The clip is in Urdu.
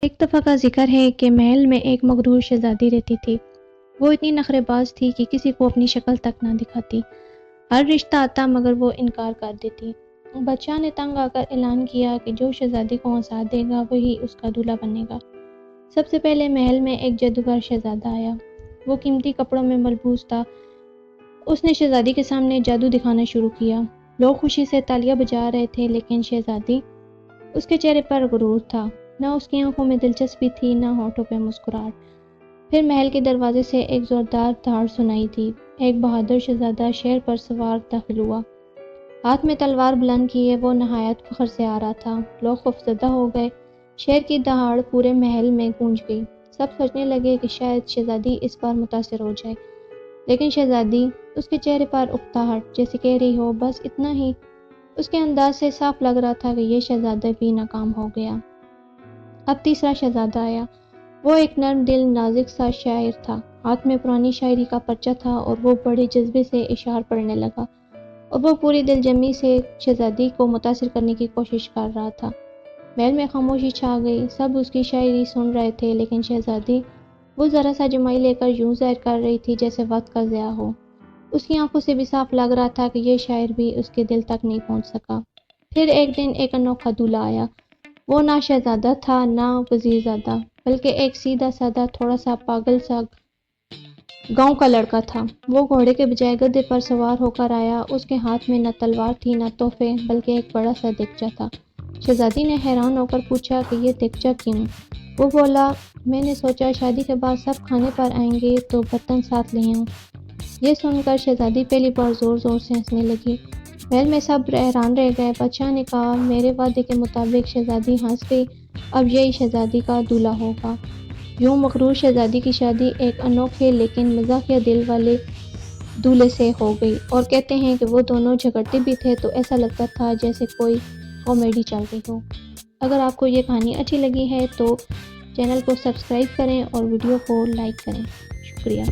ایک دفعہ کا ذکر ہے کہ محل میں ایک مغرور شہزادی رہتی تھی۔ وہ اتنی نخرے باز تھی کہ کسی کو اپنی شکل تک نہ دکھاتی۔ ہر رشتہ آتا مگر وہ انکار کر دیتی۔ بادشاہ نے تنگ آ کر اعلان کیا کہ جو شہزادی کو ہنسا دے گا وہی اس کا دولہا بنے گا۔ سب سے پہلے محل میں ایک جادوگر شہزادہ آیا۔ وہ قیمتی کپڑوں میں ملبوس تھا۔ اس نے شہزادی کے سامنے جادو دکھانا شروع کیا۔ لوگ خوشی سے تالیاں بجا رہے تھے لیکن شہزادی، اس کے چہرے پر غرور تھا۔ نہ اس کی آنکھوں میں دلچسپی تھی نہ ہونٹوں پہ مسکراہٹ۔ پھر محل کے دروازے سے ایک زوردار دھاڑ سنائی دی۔ ایک بہادر شہزادہ شیر پر سوار داخل ہوا۔ ہاتھ میں تلوار بلند کیے وہ نہایت فخر سے آ رہا تھا۔ لوگ خوفزدہ ہو گئے۔ شیر کی دہاڑ پورے محل میں گونج گئی۔ سب سوچنے لگے کہ شاید شہزادی اس بار متاثر ہو جائے، لیکن شہزادی، اس کے چہرے پر اکتاہٹ جیسے کہہ رہی ہو بس اتنا ہی۔ اس کے انداز سے صاف لگ رہا تھا کہ یہ شہزادہ بھی ناکام ہو گیا۔ اب تیسرا شہزادہ آیا۔ وہ ایک نرم دل نازک سا شاعر تھا۔ ہاتھ میں پرانی شاعری کا پرچہ تھا اور وہ بڑے جذبے سے اشعار پڑھنے لگا، اور وہ پوری دل جمی سے شہزادی کو متاثر کرنے کی کوشش کر رہا تھا۔ محل میں خاموشی چھا گئی۔ سب اس کی شاعری سن رہے تھے لیکن شہزادی، وہ ذرا سا جمائی لے کر یوں ظاہر کر رہی تھی جیسے وقت کا ضیاع ہو۔ اس کی آنکھوں سے بھی صاف لگ رہا تھا کہ یہ شاعر بھی اس کے دل تک نہیں پہنچ سکا۔ پھر ایک دن ایک انوکھا دولہا آیا۔ وہ نہ شہزادہ تھا نہ وزیرزادہ، بلکہ ایک سیدھا سادہ تھوڑا سا پاگل سا گاؤں کا لڑکا تھا۔ وہ گھوڑے کے بجائے گدھے پر سوار ہو کر آیا۔ اس کے ہاتھ میں نہ تلوار تھی نہ تحفے، بلکہ ایک بڑا سا دیگچہ تھا۔ شہزادی نے حیران ہو کر پوچھا کہ یہ دیگچہ کیوں؟ وہ بولا، میں نے سوچا شادی کے بعد سب کھانے پر آئیں گے تو برتن ساتھ لے آؤں۔ یہ سن کر شہزادی پہلی بار زور زور سے ہنسنے لگی۔ محل میں سب حیران رہ گئے۔ بادشاہ نے کہا، میرے وعدے کے مطابق شہزادی ہنس گئی، اب یہی شہزادی کا دولہا ہوگا۔ یوں مغرور شہزادی کی شادی ایک انوکھے لیکن مزاحیہ دل والے دولہے سے ہو گئی، اور کہتے ہیں کہ وہ دونوں جھگڑتے بھی تھے تو ایسا لگتا تھا جیسے کوئی کامیڈی چل رہی ہو۔ اگر آپ کو یہ کہانی اچھی لگی ہے تو چینل کو سبسکرائب کریں اور ویڈیو کو لائک کریں۔ شکریہ۔